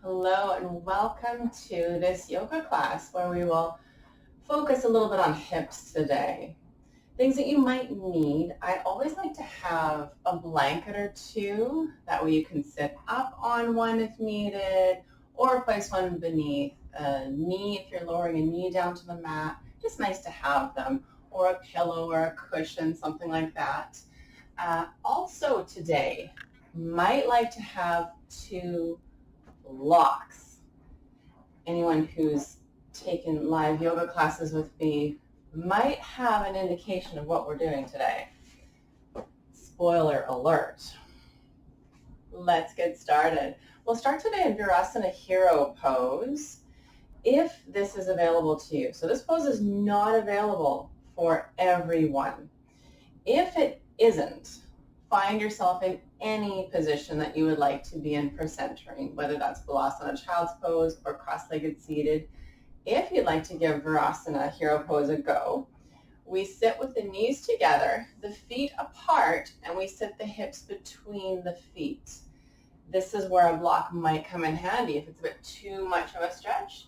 Hello and welcome to this yoga class where we will focus a little bit on hips today. Things that you might need. I always like to have a blanket or two. That way you can sit up on one if needed or place one beneath a knee if you're lowering a knee down to the mat. Just nice to have them, or a pillow or a cushion, something like that. Also today, might like to have two blocks. Anyone who's taken live yoga classes with me might have an indication of what we're doing today. Spoiler alert. Let's get started. We'll start today in Virasana Hero pose, if this is available to you. So this pose is not available for everyone. If it isn't, find yourself in any position that you would like to be in for centering, whether that's Balasana Child's Pose or cross-legged seated. If you'd like to give Virasana Hero Pose a go, we sit with the knees together, the feet apart, and we sit the hips between the feet. This is where a block might come in handy if it's a bit too much of a stretch.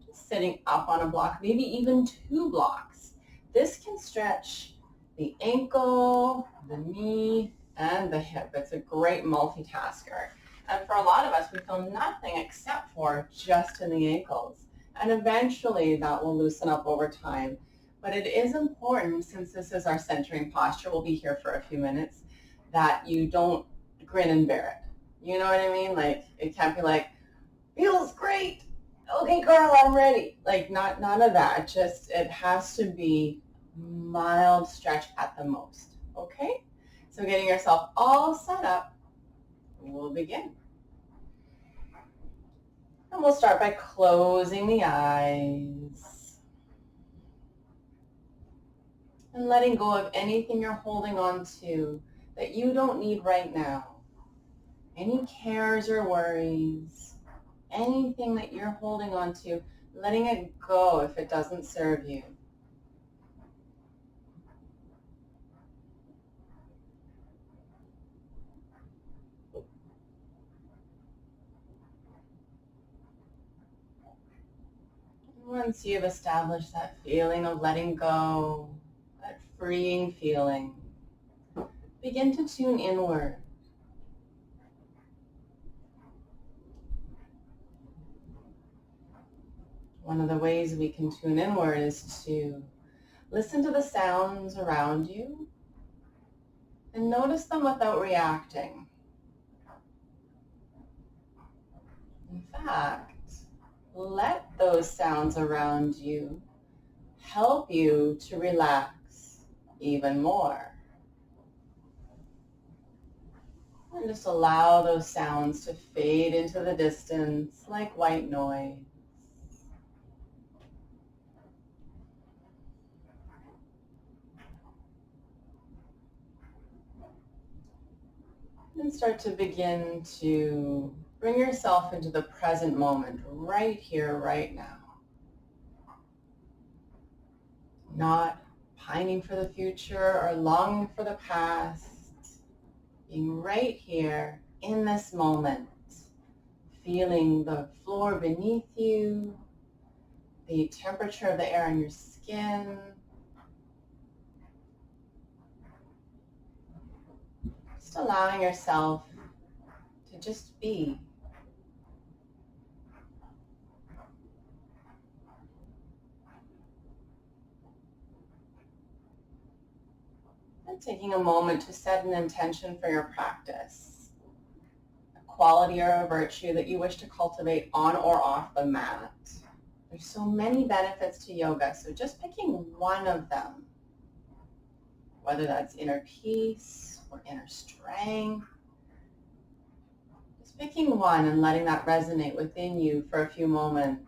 Just sitting up on a block, maybe even two blocks. This can stretch the ankle, the knee, and the hip. It's a great multitasker. And for a lot of us, we feel nothing except for just in the ankles. And eventually that will loosen up over time. But it is important, since this is our centering posture, we'll be here for a few minutes, that you don't grin and bear it. You know what I mean? Like, it can't be like, feels great. Okay, girl, I'm ready. Like, none of that. Just, it has to be mild stretch at the most. Okay? So getting yourself all set up, we'll begin. And we'll start by closing the eyes and letting go of anything you're holding on to that you don't need right now. Any cares or worries, anything that you're holding on to, letting it go if it doesn't serve you. Once you've established that feeling of letting go, that freeing feeling, begin to tune inward. One of the ways we can tune inward is to listen to the sounds around you and notice them without reacting. In fact, let those sounds around you help you to relax even more. And just allow those sounds to fade into the distance like white noise. And start to begin to bring yourself into the present moment, right here, right now. Not pining for the future or longing for the past. Being right here in this moment. Feeling the floor beneath you, the temperature of the air on your skin. Just allowing yourself to just be. And taking a moment to set an intention for your practice. A quality or a virtue that you wish to cultivate on or off the mat. There's so many benefits to yoga, so just picking one of them, whether that's inner peace or inner strength, just picking one and letting that resonate within you for a few moments.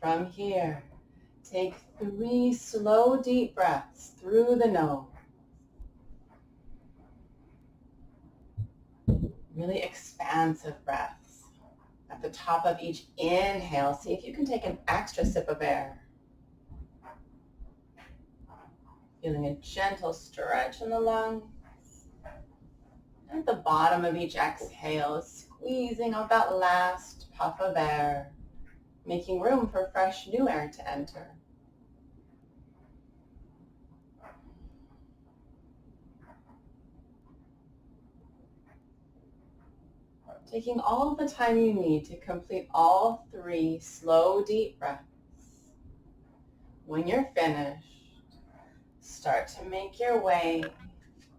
From here, take 3 slow, deep breaths through the nose. Really expansive breaths. At the top of each inhale, see if you can take an extra sip of air. Feeling a gentle stretch in the lungs. At the bottom of each exhale, squeezing out that last puff of air, making room for fresh new air to enter. Taking all of the time you need to complete all 3 slow, deep breaths. When you're finished, start to make your way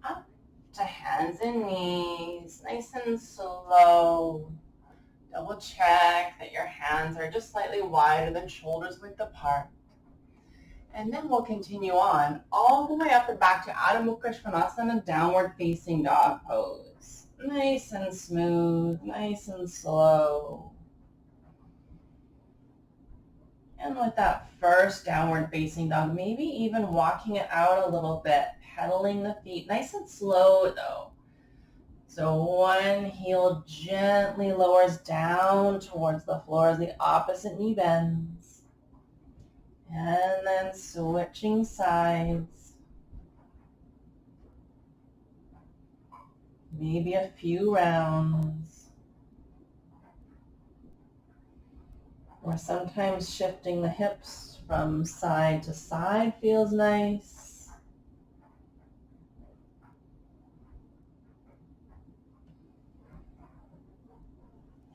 up to hands and knees, nice and slow. Double check that your hands are just slightly wider than shoulders width apart. And then we'll continue on all the way up and back to Adho Mukha Svanasana, downward facing dog pose. Nice and smooth, nice and slow. And with that first downward facing dog, maybe even walking it out a little bit, pedaling the feet, nice and slow though. So one heel gently lowers down towards the floor as the opposite knee bends. And then switching sides. Maybe a few rounds. Or sometimes shifting the hips from side to side feels nice.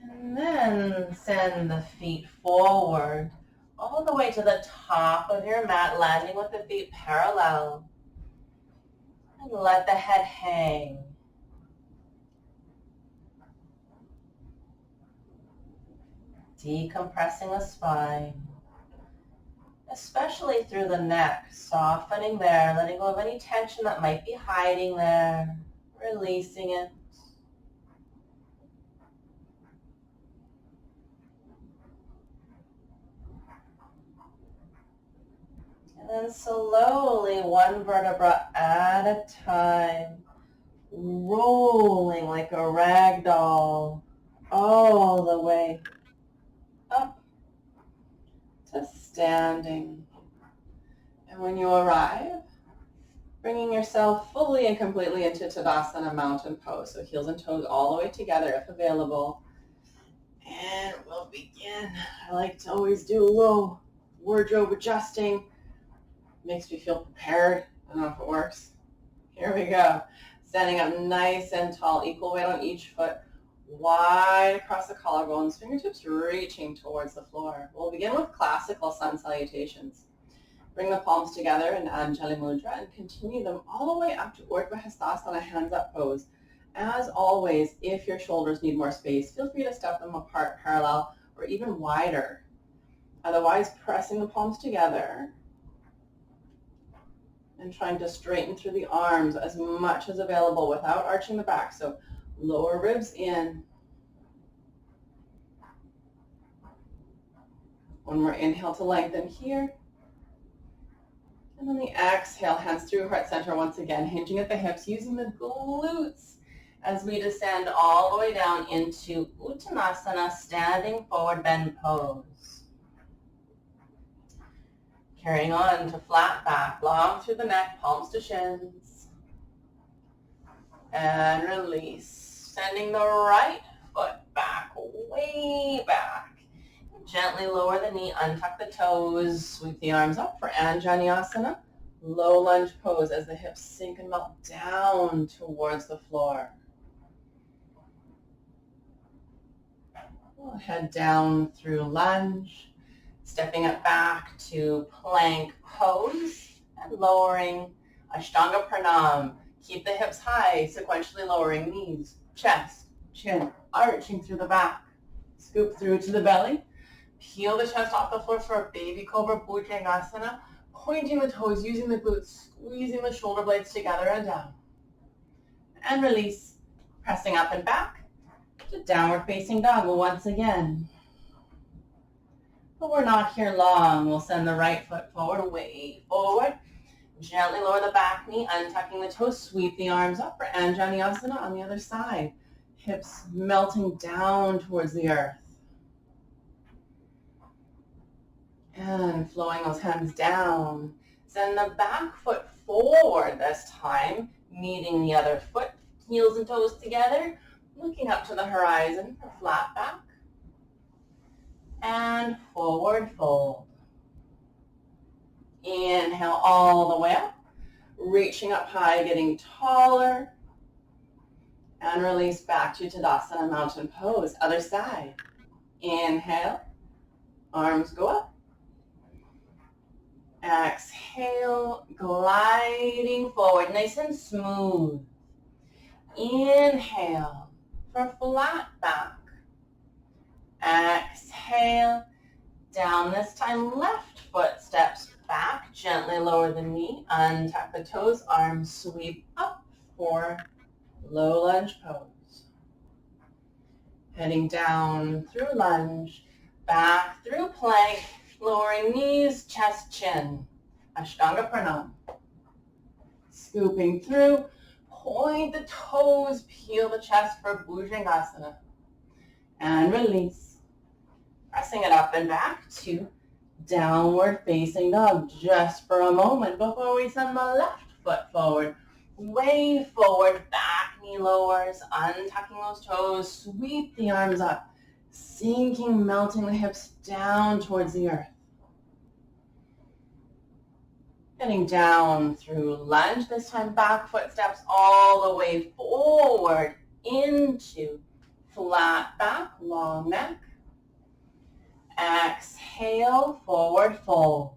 And then send the feet forward all the way to the top of your mat, landing with the feet parallel. And let the head hang. Decompressing the spine, especially through the neck, softening there, letting go of any tension that might be hiding there, releasing it. And then slowly, one vertebra at a time, rolling like a rag doll all the way up to standing. And when you arrive, bringing yourself fully and completely into Tadasana mountain pose. So heels and toes all the way together if available. And we'll begin. I like to always do a little wardrobe adjusting. Makes me feel prepared. I don't know if it works. Here we go. Standing up nice and tall, equal weight on each foot, wide across the collarbones, fingertips reaching towards the floor. We'll begin with classical sun salutations. Bring the palms together in Anjali Mudra and continue them all the way up to Urdhva Hastasana, hands up pose. As always, if your shoulders need more space, feel free to step them apart, parallel, or even wider. Otherwise, pressing the palms together and trying to straighten through the arms as much as available without arching the back. So lower ribs in. One more inhale to lengthen here. And then the exhale, hands through heart center once again, hinging at the hips, using the glutes as we descend all the way down into Uttanasana, standing forward bend pose. Carrying on to flat back, long through the neck, palms to shins. And release. Sending the right foot back, way back. Gently lower the knee, untuck the toes, sweep the arms up for Anjaneyasana. Low lunge pose as the hips sink and melt down towards the floor. We'll head down through lunge. Stepping it back to plank pose and lowering Ashtanga Pranam. Keep the hips high, sequentially lowering knees, chest, chin, arching through the back. Scoop through to the belly. Peel the chest off the floor for a baby cobra Bhujangasana. Pointing the toes, using the glutes, squeezing the shoulder blades together and down. And release, pressing up and back to downward facing dog once again. But we're not here long. We'll send the right foot forward, way forward. Gently lower the back knee, untucking the toes, sweep the arms up for Anjaneyasana on the other side. Hips melting down towards the earth. And flowing those hands down. Send the back foot forward this time, meeting the other foot, heels and toes together, looking up to the horizon for flat back. And forward fold. Inhale all the way up, reaching up high, getting taller. And release back to Tadasana, mountain pose. Other side. Inhale, arms go up. Exhale, gliding forward, nice and smooth. Inhale for flat back. Exhale, down this time, left foot steps back, gently lower the knee, untuck the toes, arms sweep up for low lunge pose. Heading down through lunge, back through plank, lowering knees, chest, chin. Ashtanga Pranam. Scooping through, point the toes, peel the chest for Bhujangasana. And release. Pressing it up and back to downward facing dog just for a moment before we send the left foot forward. Way forward, back knee lowers, untucking those toes, sweep the arms up, sinking, melting the hips down towards the earth. Getting down through lunge, this time back foot steps all the way forward into flat back, long neck. Exhale, forward fold.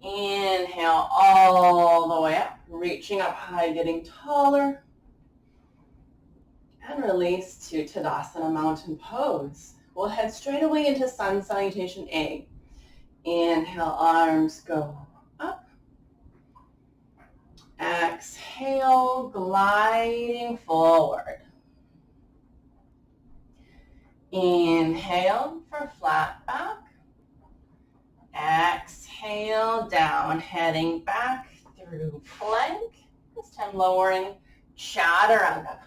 Inhale all the way up, reaching up high, getting taller. And release to Tadasana, mountain pose. We'll head straight away into Sun Salutation A. Inhale, arms go up. Exhale, gliding forward. Inhale for flat back. Exhale, down, heading back through plank. This time lowering chaturanga.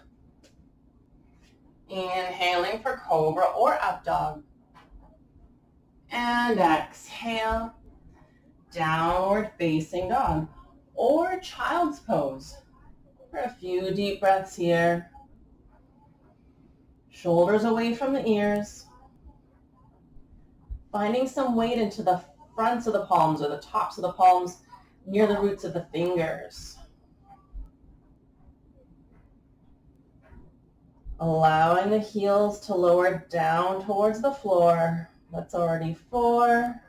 Inhaling for cobra or up dog. And exhale, downward facing dog or child's pose. For a few deep breaths here. Shoulders away from the ears. Finding some weight into the fronts of the palms or the tops of the palms near the roots of the fingers. Allowing the heels to lower down towards the floor. That's already 4.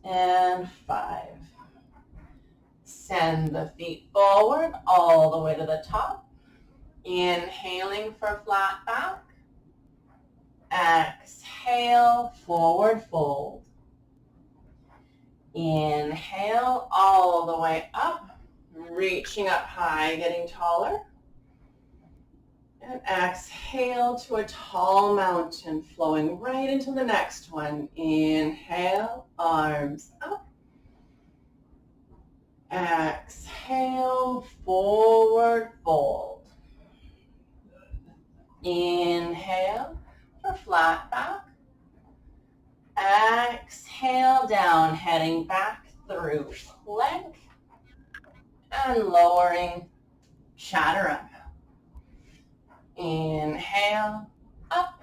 And 5. Send the feet forward all the way to the top. Inhaling for flat back. Exhale, forward fold. Inhale all the way up, reaching up high, getting taller. And exhale to a tall mountain, flowing right into the next one. Inhale, arms up. Exhale, forward fold. Inhale for flat back. Exhale down, heading back through plank and lowering chaturanga. Inhale, up,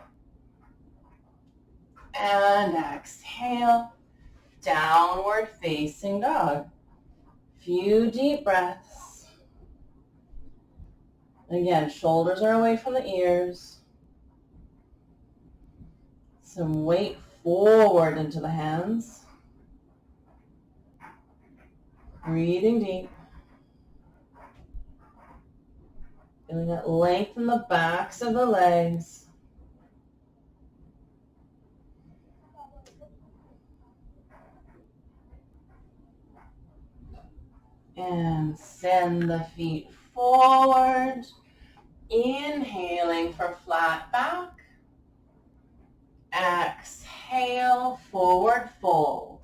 and exhale, downward facing dog. Few deep breaths. Again, shoulders are away from the ears. Some weight forward into the hands. Breathing deep. Feeling that length in the backs of the legs. And send the feet forward. Inhaling for flat back. Exhale, forward fold.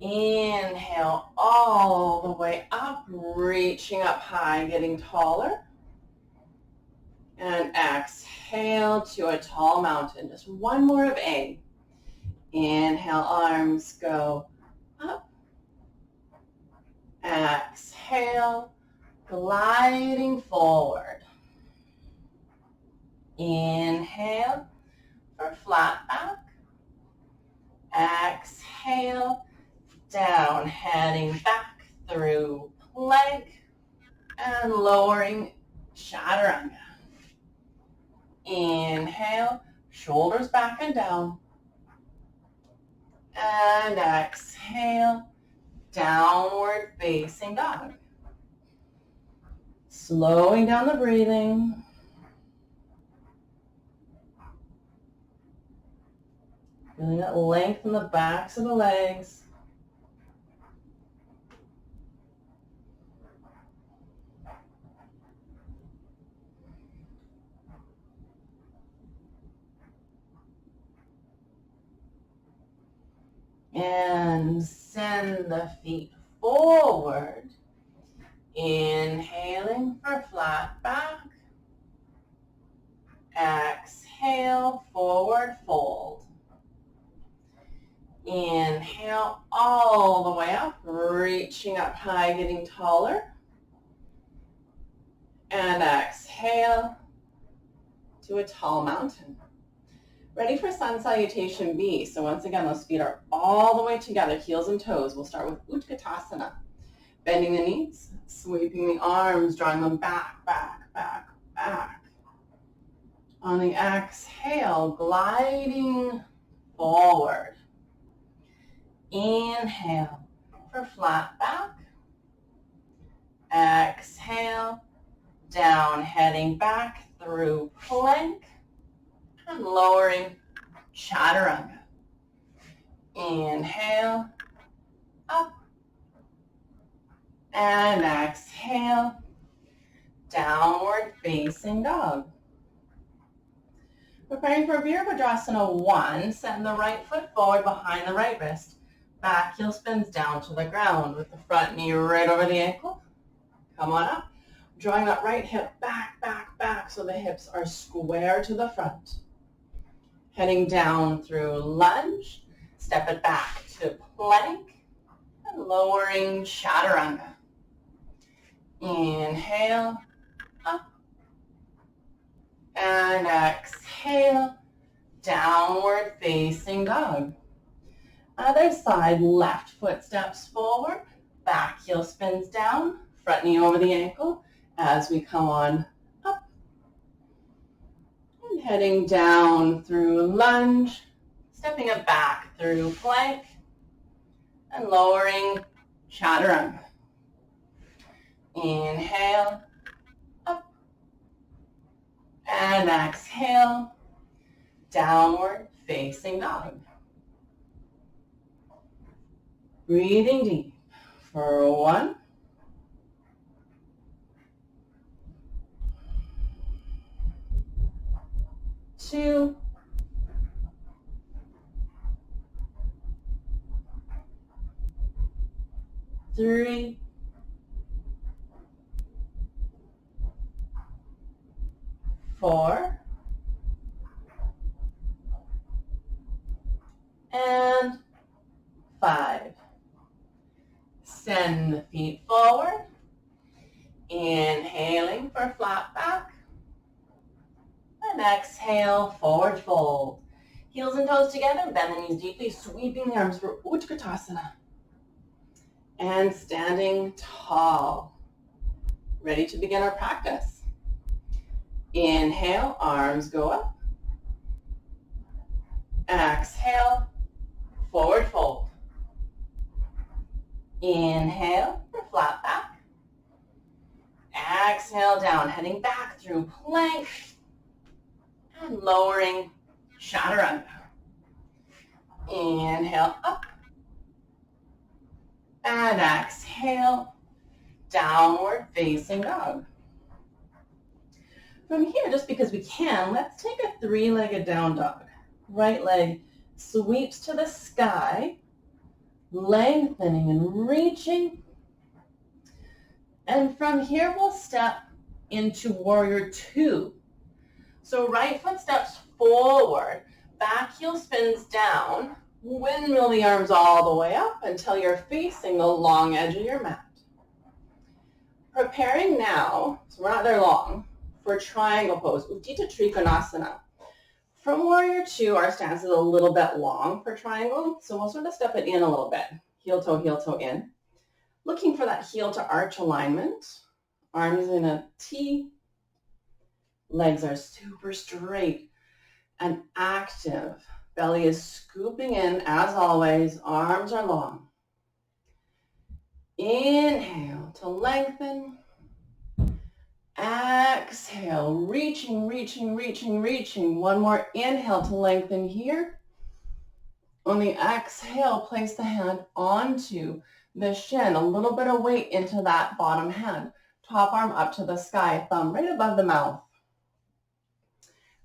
Inhale all the way up, reaching up high, getting taller. And exhale to a tall mountain. Just one more of A. Inhale, arms go up. Exhale, gliding forward. Inhale for flat back. Exhale, down, heading back through plank and lowering chaturanga. Inhale, shoulders back and down. And exhale, downward facing dog. Slowing down the breathing. Feeling that length in the backs of the legs. And send the feet forward. Inhaling for flat back. Exhale, forward fold. Inhale all the way up, reaching up high, getting taller. And exhale to a tall mountain. Ready for sun salutation B. So once again, those feet are all the way together, heels and toes. We'll start with Utkatasana. Bending the knees, sweeping the arms, drawing them back, back, back, back. On the exhale, gliding forward. Inhale for flat back. Exhale, down, heading back through plank and lowering chaturanga. Inhale, up, and exhale, downward facing dog. Preparing for Virabhadrasana 1, send the right foot forward behind the right wrist. Back heel spins down to the ground with the front knee right over the ankle. Come on up. Drawing that right hip back, back, back so the hips are square to the front. Heading down through lunge. Step it back to plank and lowering chaturanga. Inhale, up, and exhale, downward facing dog. Other side, left foot steps forward, back heel spins down, front knee over the ankle as we come on up. And heading down through lunge, stepping it back through plank, and lowering chaturanga. Inhale, up, and exhale, downward facing dog. Breathing deep for 1, 2, 3, 4, and 5. Send the feet forward. Inhaling for flat back. And exhale, forward fold. Heels and toes together, bend the knees deeply, sweeping the arms for Utkatasana. And standing tall. Ready to begin our practice. Inhale, arms go up. Exhale, forward fold. Inhale for flat back. Exhale down, heading back through plank and lowering chaturanga. Inhale up and exhale, downward facing dog. From here, just because we can, let's take a 3-legged down dog. Right leg sweeps to the sky, lengthening and reaching. And from here, we'll step into warrior two. So right foot steps forward, back heel spins down, windmill the arms all the way up until you're facing the long edge of your mat. Preparing now, so we're not there long, for triangle pose, Utthita Trikonasana. From warrior two, our stance is a little bit long for triangle, so we'll sort of step it in a little bit. Heel toe in. Looking for that heel to arch alignment. Arms in a T. Legs are super straight and active. Belly is scooping in as always. Arms are long. Inhale to lengthen. Exhale, reaching. One more inhale to lengthen here. On the exhale, place the hand onto the shin, a little bit of weight into that bottom hand. Top arm up to the sky, thumb right above the mouth.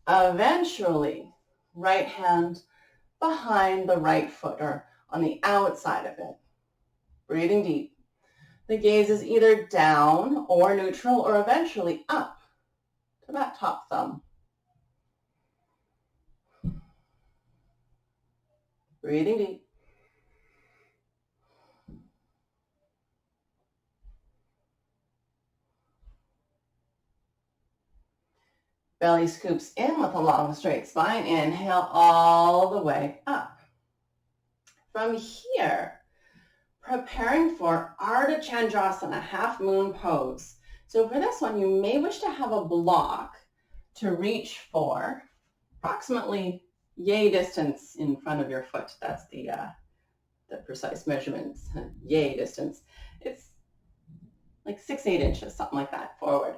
Eventually, right hand behind the right foot or on the outside of it. Breathing deep. The gaze is either down or neutral or eventually up to that top thumb. Breathing deep. Belly scoops in with a long straight spine. Inhale all the way up. From here, preparing for Ardha Chandrasana, half moon pose. So for this one, you may wish to have a block to reach for approximately yay distance in front of your foot. That's the precise measurements, yay distance. It's like 6-8 inches, something like that, forward.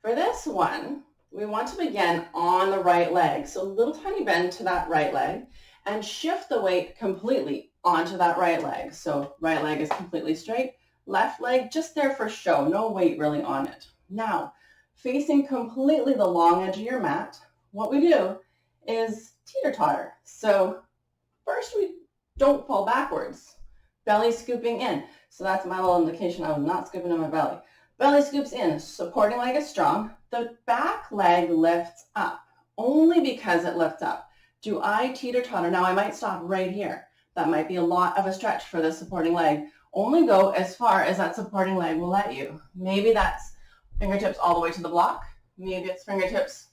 For this one, we want to begin on the right leg. So a little tiny bend to that right leg and shift the weight completely onto that right leg. So right leg is completely straight, left leg just there for show, no weight really on it. Now, facing completely the long edge of your mat, what we do is teeter-totter. So first we don't fall backwards. Belly scooping in. So that's my little indication I was not scooping in my belly. Belly scoops in, supporting leg is strong. The back leg lifts up, only because it lifts up. Do I teeter-totter? Now I might stop right here. That might be a lot of a stretch for the supporting leg. Only go as far as that supporting leg will let you. Maybe that's fingertips all the way to the block. Maybe it's fingertips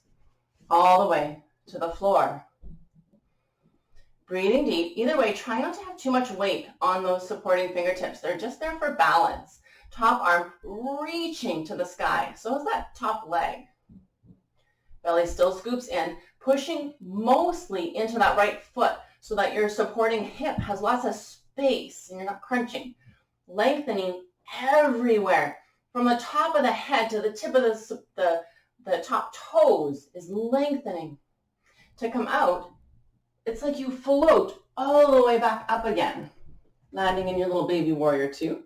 all the way to the floor. Breathing deep. Either way, try not to have too much weight on those supporting fingertips. They're just there for balance. Top arm reaching to the sky. So is that top leg. Belly still scoops in, pushing mostly into that right foot so that your supporting hip has lots of space and you're not crunching. Lengthening everywhere. From the top of the head to the tip of the top toes is lengthening. To come out, it's like you float all the way back up again, landing in your little baby warrior two.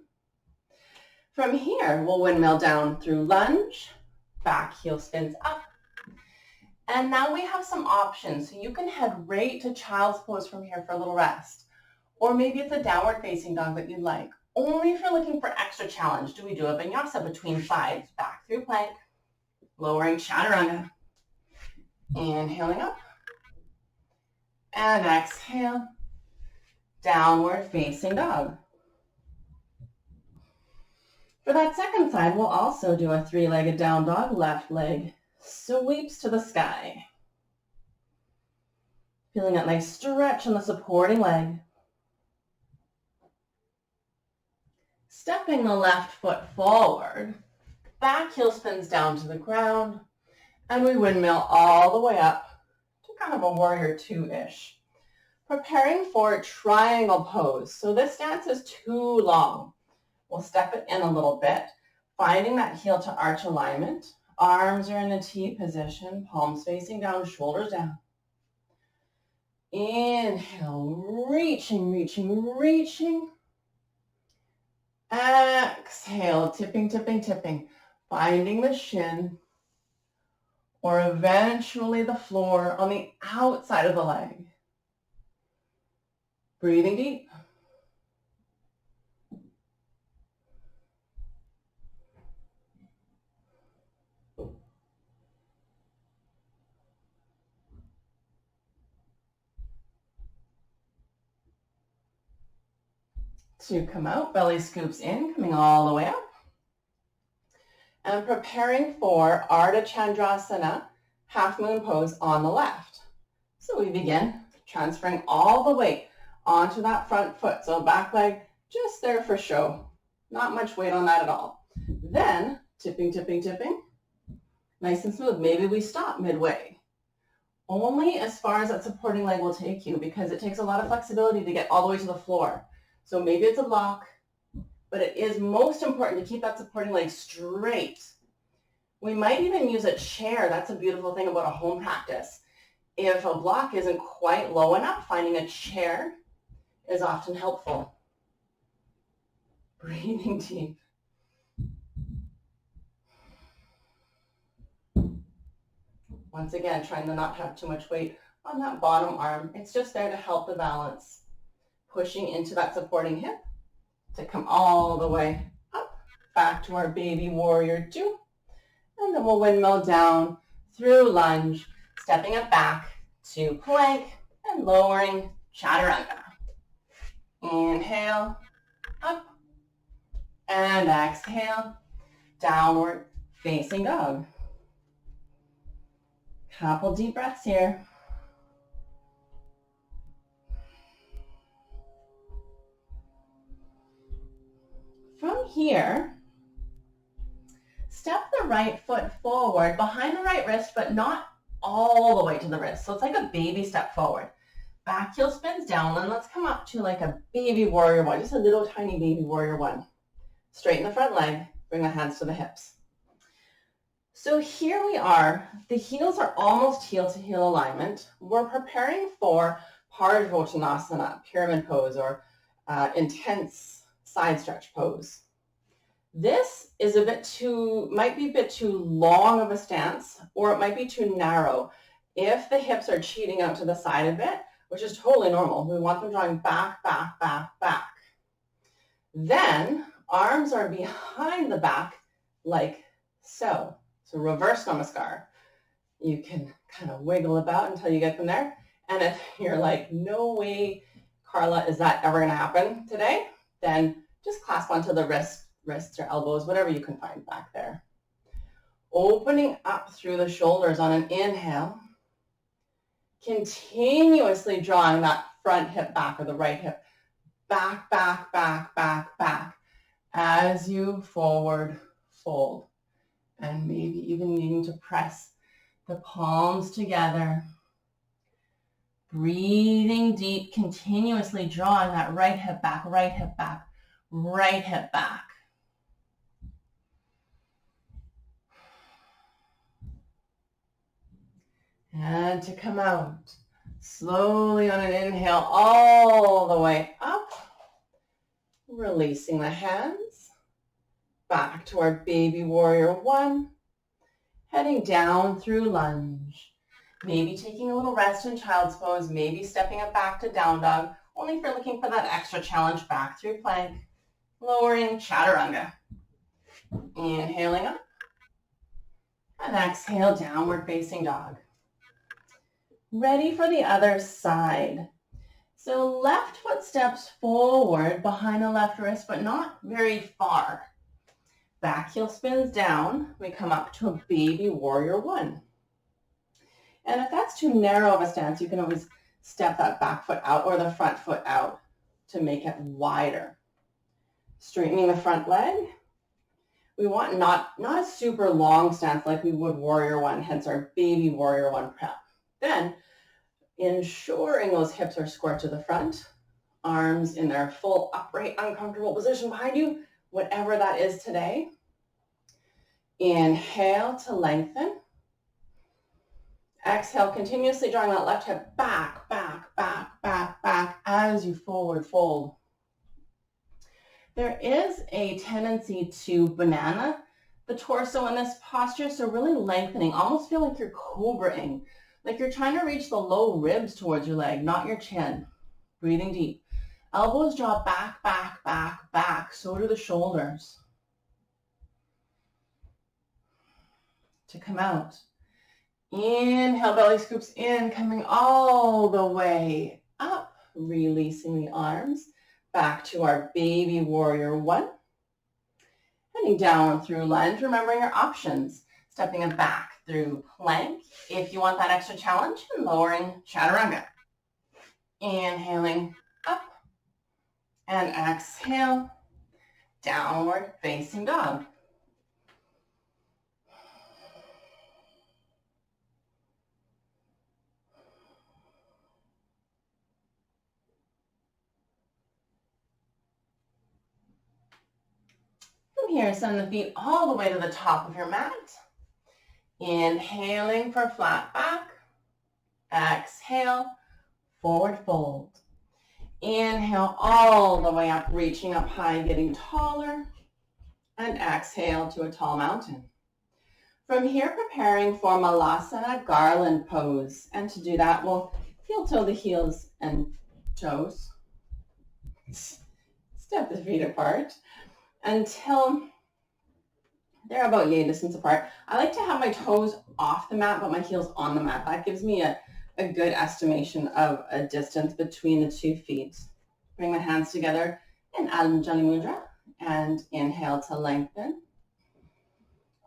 From here, we'll windmill down through lunge, back heel spins up. And now we have some options. So you can head right to child's pose from here for a little rest. Or maybe it's a downward facing dog that you'd like. Only if you're looking for extra challenge do we do a vinyasa between sides, back through plank, lowering chaturanga. Inhaling up. And exhale, downward facing dog. For that second side, we'll also do a three-legged down dog, left leg sweeps to the sky. Feeling that nice stretch in the supporting leg. Stepping the left foot forward, back heel spins down to the ground, and we windmill all the way up to kind of a warrior two-ish. Preparing for triangle pose. So this stance is too long. We'll step it in a little bit, finding that heel to arch alignment. Arms are in a T position, palms facing down, shoulders down. Inhale, reaching. Exhale, tipping. Finding the shin or eventually the floor on the outside of the leg. Breathing deep. To come out, belly scoops in, coming all the way up. And preparing for Ardha Chandrasana, half moon pose on the left. So we begin transferring all the weight onto that front foot. So back leg just there for show. Not much weight on that at all. Then tipping, tipping, tipping. Nice and smooth. Maybe we stop midway. Only as far as that supporting leg will take you, because it takes a lot of flexibility to get all the way to the floor. So maybe it's a block, but it is most important to keep that supporting leg straight. We might even use a chair. That's a beautiful thing about a home practice. If a block isn't quite low enough, finding a chair is often helpful. Breathing deep. Once again, trying to not have too much weight on that bottom arm. It's just there to help the balance. Pushing into that supporting hip to come all the way up, back to our baby warrior 2. And then we'll windmill down through lunge, stepping it back to plank and lowering chaturanga. Inhale, up, and exhale, downward facing dog. Couple deep breaths here. From here, step the right foot forward behind the right wrist, but not all the way to the wrist. So it's like a baby step forward. Back heel spins down, and let's come up to like a baby warrior 1, just a little tiny baby warrior 1. Straighten the front leg, bring the hands to the hips. So here we are. The heels are almost heel to heel alignment. We're preparing for Parsvottanasana, pyramid pose, or intense side stretch pose. This is might be a bit too long of a stance, or it might be too narrow. If the hips are cheating out to the side a bit, which is totally normal, we want them drawing back, back, back, back. Then arms are behind the back like so. So reverse namaskar. You can kind of wiggle about until you get them there. And if you're like, no way, Carla, is that ever going to happen today? Then just clasp onto the wrists or elbows, whatever you can find back there. Opening up through the shoulders on an inhale. Continuously drawing that front hip back or the right hip back, back, back, back, back as you forward fold. And maybe even needing to press the palms together. Breathing deep, continuously drawing that right hip back, right hip back, right hip back. And to come out, slowly on an inhale, all the way up, releasing the hands. Back to our baby warrior 1, heading down through lunge. Maybe taking a little rest in child's pose, maybe stepping it back to down dog, only if you're looking for that extra challenge back through plank, lowering chaturanga. Inhaling up, and exhale, downward facing dog. Ready for the other side. So left foot steps forward behind the left wrist, but not very far. Back heel spins down. We come up to a baby warrior 1. And if that's too narrow of a stance, you can always step that back foot out or the front foot out to make it wider. Straightening the front leg. We want not a super long stance like we would warrior 1, hence our baby warrior 1 prep. Then ensuring those hips are square to the front, arms in their full upright, uncomfortable position behind you, whatever that is today. Inhale to lengthen. Exhale, continuously drawing that left hip back, back, back, back, back as you forward fold. There is a tendency to banana the torso in this posture, so really lengthening, almost feel like you're cobraing, like you're trying to reach the low ribs towards your leg, not your chin. Breathing deep. Elbows draw back, back, back, back. So do the shoulders. To come out. Inhale, belly scoops in, coming all the way up, releasing the arms back to our baby warrior one. Heading down through lunge, remembering your options. Stepping it back through plank if you want that extra challenge, and lowering chaturanga. Inhaling up and exhale, downward facing dog. From here, send the feet all the way to the top of your mat. Inhaling for flat back. Exhale, forward fold. Inhale all the way up, reaching up high, getting taller. And exhale to a tall mountain. From here, preparing for Malasana garland pose. And to do that, we'll heel toe the heels and toes. Step the feet apart until they're about yay distance apart. I like to have my toes off the mat, but my heels on the mat. That gives me a good estimation of a distance between the 2 feet. Bring my hands together in Anjali Mudra and inhale to lengthen.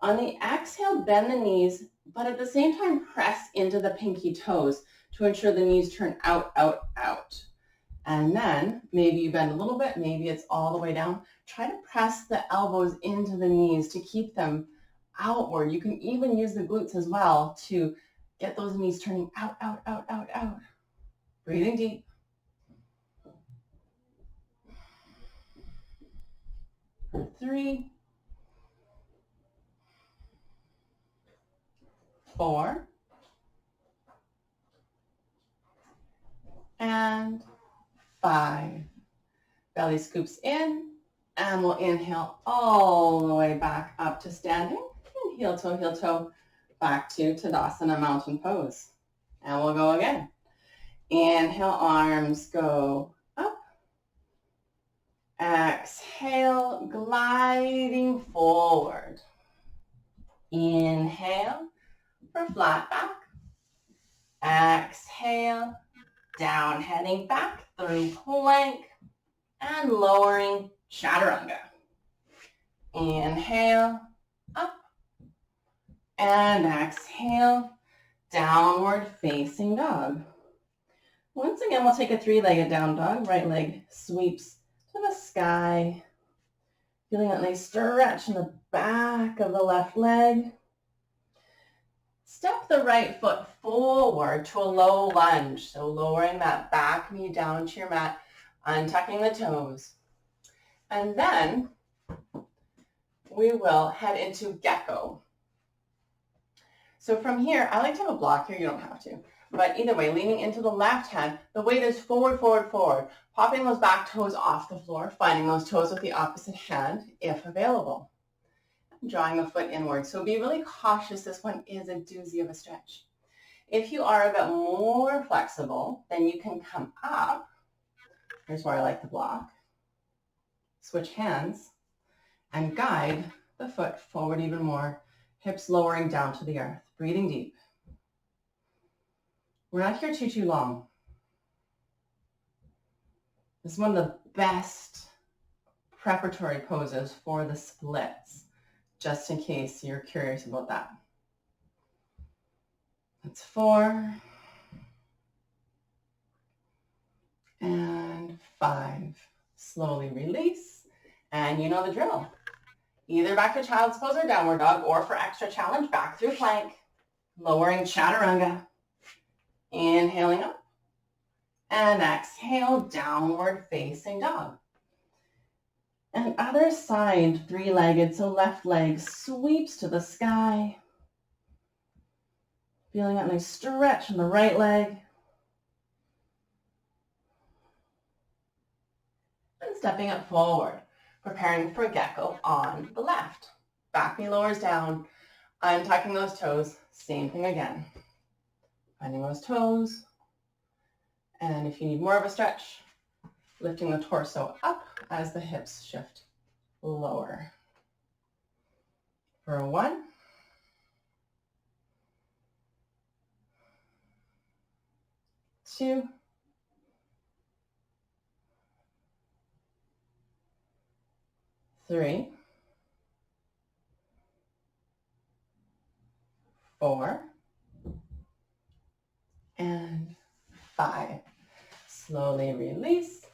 On the exhale, bend the knees, but at the same time, press into the pinky toes to ensure the knees turn out, out, out. And then maybe you bend a little bit, maybe it's all the way down. Try to press the elbows into the knees to keep them outward. You can even use the glutes as well to get those knees turning out, out, out, out, out. Breathing deep. 3, 4, and 5. Belly scoops in, and we'll inhale all the way back up to standing, and heel toe, back to Tadasana mountain pose. And we'll go again. Inhale, arms go up. Exhale, gliding forward. Inhale for flat back. Exhale, down, heading back through plank and lowering chaturanga. Inhale, up, and exhale, downward facing dog. Once again, we'll take a 3-legged down dog. Right leg sweeps to the sky. Feeling that nice stretch in the back of the left leg. Step the right foot forward to a low lunge. So lowering that back knee down to your mat, untucking the toes. And then we will head into gecko. So from here, I like to have a block here. You don't have to. But either way, leaning into the left hand, the weight is forward, forward, forward. Popping those back toes off the floor, finding those toes with the opposite hand, if available. Drawing the foot inward. So be really cautious. This one is a doozy of a stretch. If you are a bit more flexible, then you can come up. Here's where I like the block. Switch hands and guide the foot forward even more. Hips lowering down to the earth. Breathing deep. We're not here too long. This is one of the best preparatory poses for the splits, just in case you're curious about that. That's 4 and 5. Slowly release, and you know the drill. Either back to child's pose or downward dog, or for extra challenge, back through plank, lowering chaturanga. Inhaling up, and exhale, downward facing dog. And other side, 3-legged, so left leg sweeps to the sky. Feeling that nice stretch in the right leg. And stepping up forward, preparing for gecko on the left. Back knee lowers down, untucking those toes, same thing again. Finding those toes. And if you need more of a stretch, lifting the torso up as the hips shift lower. For 1, 2, 3, 4, and 5. Slowly release.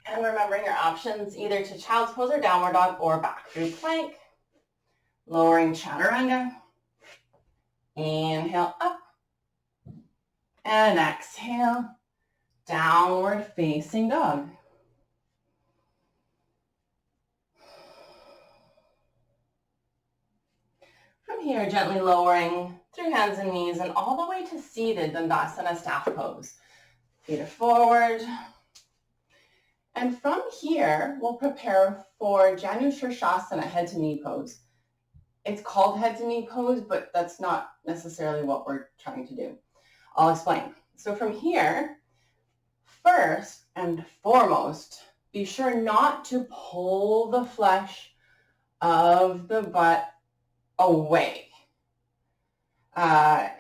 And remembering your options, either to child's pose or downward dog or back through plank. Lowering chaturanga. Inhale up. And exhale, downward facing dog. From here, gently lowering through hands and knees and all the way to seated Dandasana staff pose. Feet are forward. And from here, we'll prepare for Janu Shirshasana, head to knee pose. It's called head to knee pose, but that's not necessarily what we're trying to do. I'll explain. So from here, first and foremost, be sure not to pull the flesh of the butt away.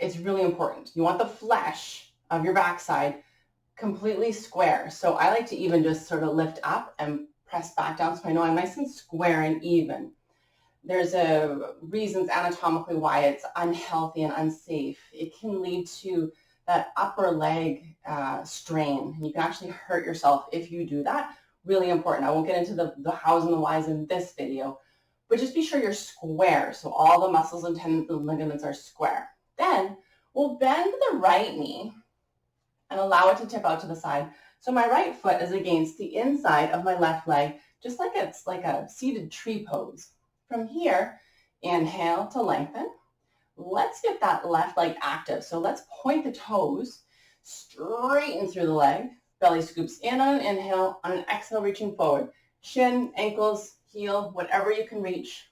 It's really important. You want the flesh of your backside completely square. So I like to even just sort of lift up and press back down so I know I'm nice and square and even. There's reasons anatomically why it's unhealthy and unsafe. It can lead to that upper leg strain. You can actually hurt yourself if you do that. Really important. I won't get into the hows and the whys in this video, but just be sure you're square. So all the muscles and tendons and ligaments are square. Then we'll bend the right knee and allow it to tip out to the side. So my right foot is against the inside of my left leg, just like it's like a seated tree pose. From here, inhale to lengthen. Let's get that left leg active. So let's point the toes, straighten through the leg. Belly scoops in on an inhale, on an exhale, reaching forward. Shin, ankles, heel, whatever you can reach.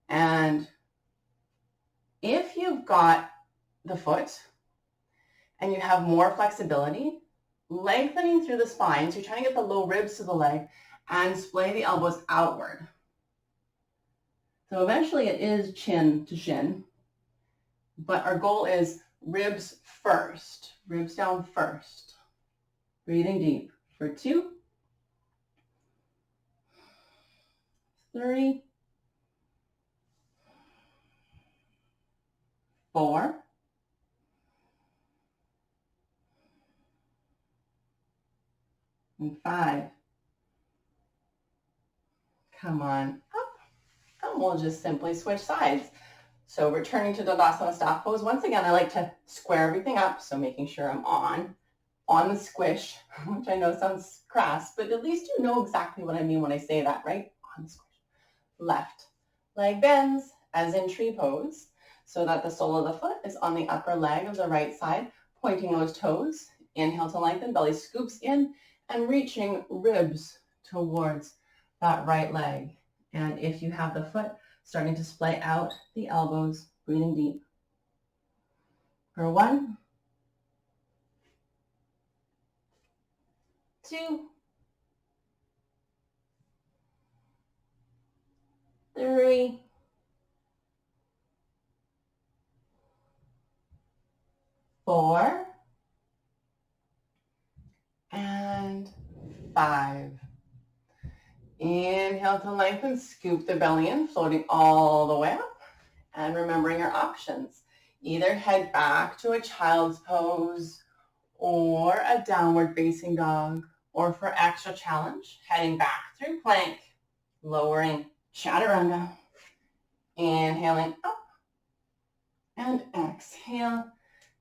And if you've got the foot and you have more flexibility, lengthening through the spine, so you're trying to get the low ribs to the leg and splay the elbows outward. So eventually it is chin to shin, but our goal is ribs first, ribs down first. Breathing deep for 2, 3, 4, and 5. Come on up, and we'll just simply switch sides. So returning to Dandasana staff pose. Once again, I like to square everything up, so making sure I'm on the squish, which I know sounds crass, but at least you know exactly what I mean when I say that, right? On the squish. Left leg bends, as in tree pose, so that the sole of the foot is on the upper leg of the right side, pointing those toes. Inhale to lengthen, belly scoops in, and reaching ribs towards that right leg. And if you have the foot, starting to splay out the elbows, breathing deep. For 1, 2, 3, 4, and 5. Inhale to lengthen, scoop the belly in, floating all the way up, and remembering your options. Either head back to a child's pose or a downward facing dog, or for extra challenge, heading back through plank, lowering chaturanga, inhaling up, and exhale,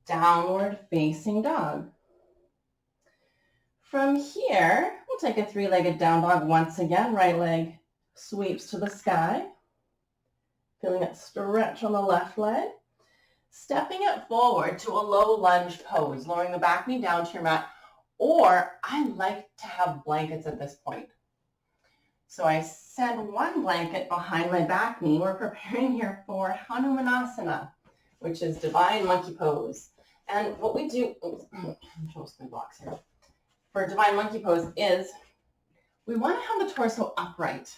downward facing dog. From here, we'll take a 3-legged down dog once again. Right leg sweeps to the sky. Feeling it stretch on the left leg. Stepping it forward to a low lunge pose, lowering the back knee down to your mat. Or I like to have blankets at this point. So I send one blanket behind my back knee. We're preparing here for Hanumanasana, which is divine monkey pose. And what we do, I'm just my blocks here. For divine monkey pose is we want to have the torso upright.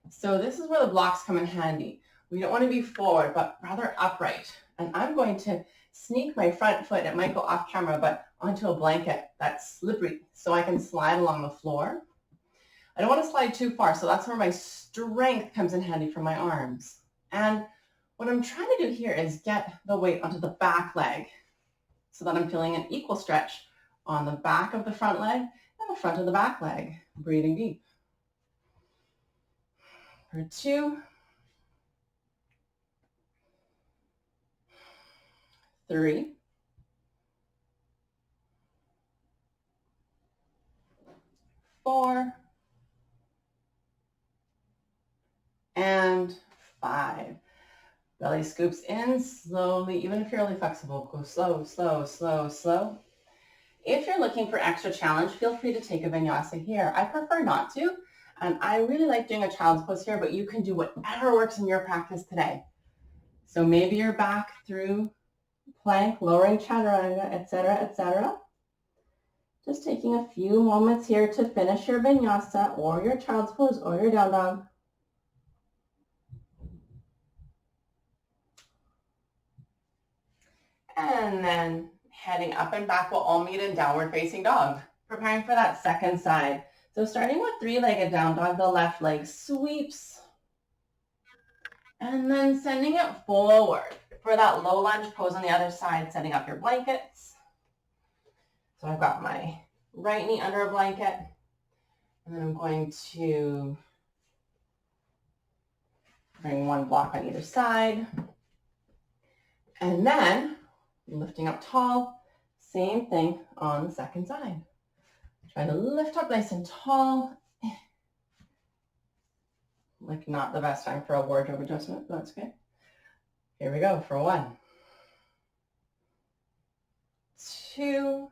So this is where the blocks come in handy. We don't want to be forward, but rather upright. And I'm going to sneak my front foot, it might go off camera, but onto a blanket that's slippery so I can slide along the floor. I don't want to slide too far, so that's where my strength comes in handy for my arms. And what I'm trying to do here is get the weight onto the back leg so that I'm feeling an equal stretch on the back of the front leg and the front of the back leg. Breathing deep. For 2, 3, 4, and 5. Belly scoops in slowly. Even if you're really flexible, go slow, slow, slow, slow. If you're looking for extra challenge, feel free to take a vinyasa here. I prefer not to, and I really like doing a child's pose here, but you can do whatever works in your practice today. So maybe you're back through plank, lowering chaturanga, etc., etc. Just taking a few moments here to finish your vinyasa or your child's pose or your down dog. And then heading up and back, we'll all meet in downward facing dog, preparing for that second side. So starting with 3-legged down dog, the left leg sweeps. And then sending it forward for that low lunge pose on the other side, setting up your blankets. So I've got my right knee under a blanket, and then I'm going to bring one block on either side. And then lifting up tall, same thing on the second side. Try to lift up nice and tall. Like not the best time for a wardrobe adjustment, but that's okay. Here we go for 1, 2,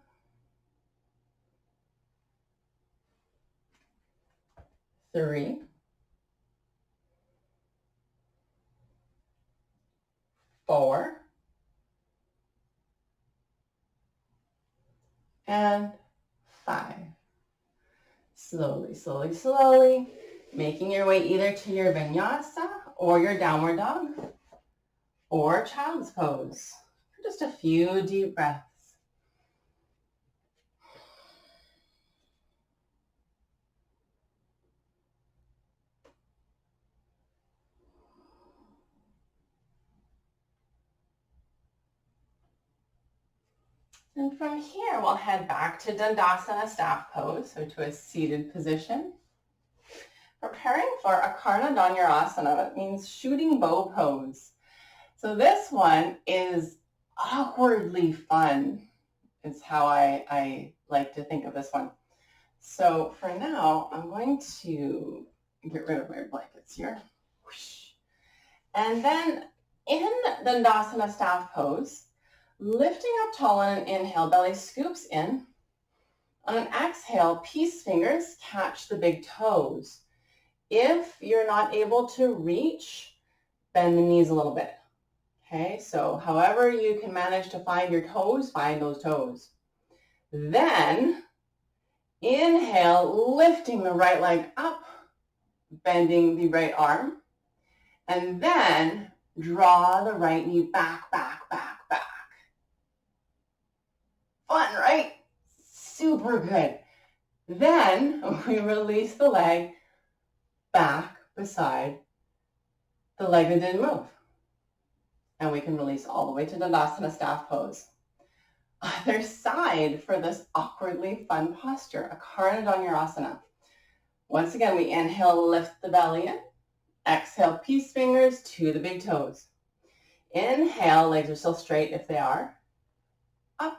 3, 4, and 5. Slowly, slowly, slowly, making your way either to your vinyasa or your downward dog or child's pose. Just a few deep breaths. And from here, we'll head back to Dandasana staff pose, so to a seated position. Preparing for a Karna Dhanurasana, that means shooting bow pose. So this one is awkwardly fun, is how I like to think of this one. So for now, I'm going to get rid of my blankets here. And then in Dandasana staff pose, lifting up tall on an inhale, belly scoops in. On an exhale, peace fingers catch the big toes. If you're not able to reach, bend the knees a little bit. Okay, so however you can manage to find your toes, find those toes. Then inhale, lifting the right leg up, bending the right arm, and then draw the right knee back, back, back, back. Fun, right? Super good. Then we release the leg back beside the leg that didn't move. And we can release all the way to Dandasana staff pose. Other side for this awkwardly fun posture, a Karna Dhanurasana. Once again, we inhale, lift the belly in. Exhale, peace fingers to the big toes. Inhale, legs are still straight if they are. Up.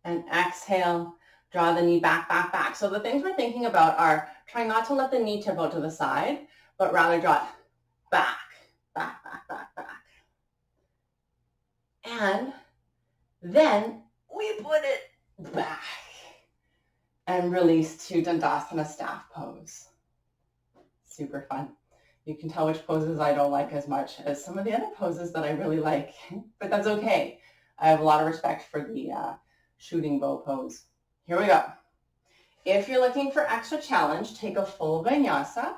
And exhale, draw the knee back, back, back. So the things we're thinking about are trying not to let the knee tip out to the side, but rather draw it back, back, back, back, back. And then we put it back and release to Dandasana staff pose. Super fun. You can tell which poses I don't like as much as some of the other poses that I really like, but that's okay. I have a lot of respect for the shooting bow pose. Here we go. If you're looking for extra challenge, take a full vinyasa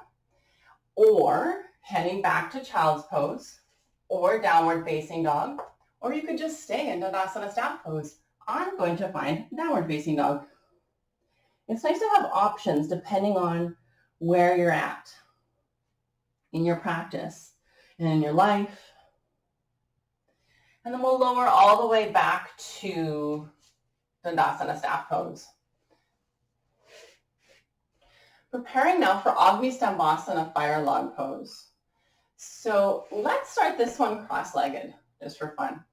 or heading back to child's pose or downward facing dog, or you could just stay in Dandasana staff pose. I'm going to find downward facing dog. It's nice to have options depending on where you're at in your practice and in your life. And then we'll lower all the way back to Dandasana staff pose. Preparing now for Agni Stambhasana fire log pose. So let's start this one cross-legged, just for fun.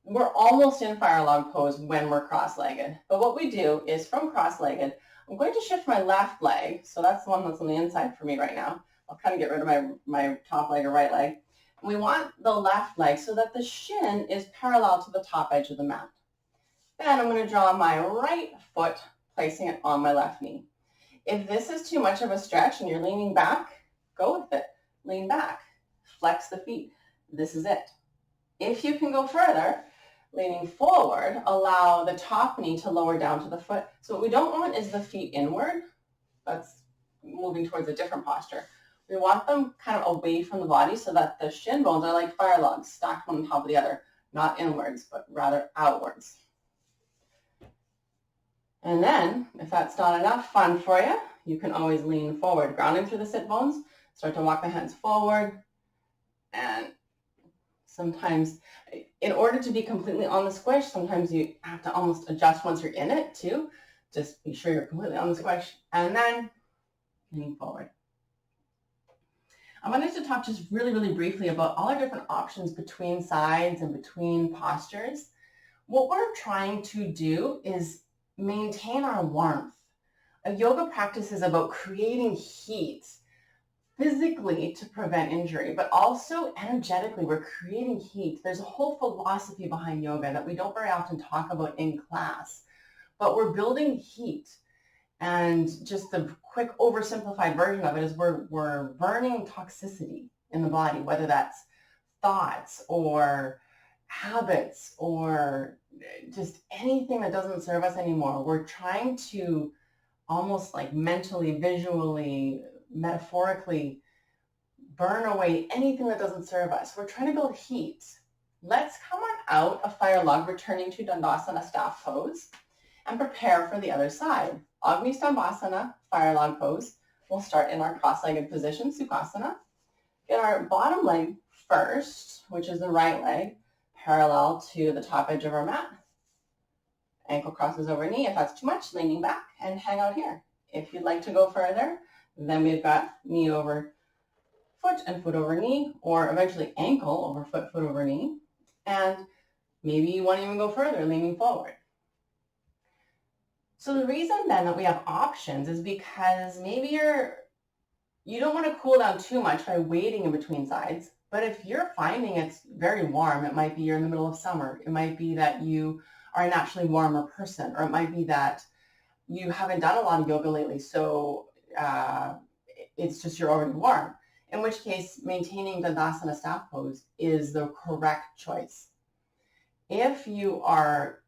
We're almost in fire log pose when we're cross-legged. But what we do is from cross-legged, I'm going to shift my left leg. So that's the one that's on the inside for me right now. I'll kind of get rid of my top leg or right leg. And we want the left leg so that the shin is parallel to the top edge of the mat. Then I'm going to draw my right foot, placing it on my left knee. If this is too much of a stretch and you're leaning back, go with it. Lean back, flex the feet. This is it. If you can go further, leaning forward, allow the top knee to lower down to the foot. So what we don't want is the feet inward. That's moving towards a different posture. We want them kind of away from the body so that the shin bones are like fire logs, stacked one on top of the other, not inwards, but rather outwards. And then, if that's not enough fun for you, you can always lean forward, grounding through the sit bones. Start to walk the hands forward. And sometimes, in order to be completely on the squish, sometimes you have to almost adjust once you're in it too. Just be sure you're completely on the squish. And then, lean forward. I wanted to talk just really, really briefly about all our different options between sides and between postures. What we're trying to do is maintain our warmth. A yoga practice is about creating heat physically to prevent injury, but also energetically, we're creating heat. There's a whole philosophy behind yoga that we don't very often talk about in class, but we're building heat. And just the quick oversimplified version of it is we're burning toxicity in the body, whether that's thoughts or habits or just anything that doesn't serve us anymore. We're trying to almost like mentally, visually, metaphorically burn away anything that doesn't serve us. We're trying to build heat. Let's come on out of fire log, returning to Dandasana staff pose, and prepare for the other side. Agni Stambhasana fire log pose. We'll start in our cross-legged position, Sukhasana. Get our bottom leg first, which is the right leg, parallel to the top edge of our mat. Ankle crosses over knee. If that's too much, leaning back and hang out here. If you'd like to go further, then we've got knee over foot and foot over knee, or eventually ankle over foot, foot over knee. And maybe you want to even go further, leaning forward. So the reason then that we have options is because maybe you don't want to cool down too much by waiting in between sides. But if you're finding it's very warm, it might be you're in the middle of summer. It might be that you are a naturally warmer person, or it might be that you haven't done a lot of yoga lately, so it's just you're already warm. In which case, maintaining Dandasana staff pose is the correct choice. If you are,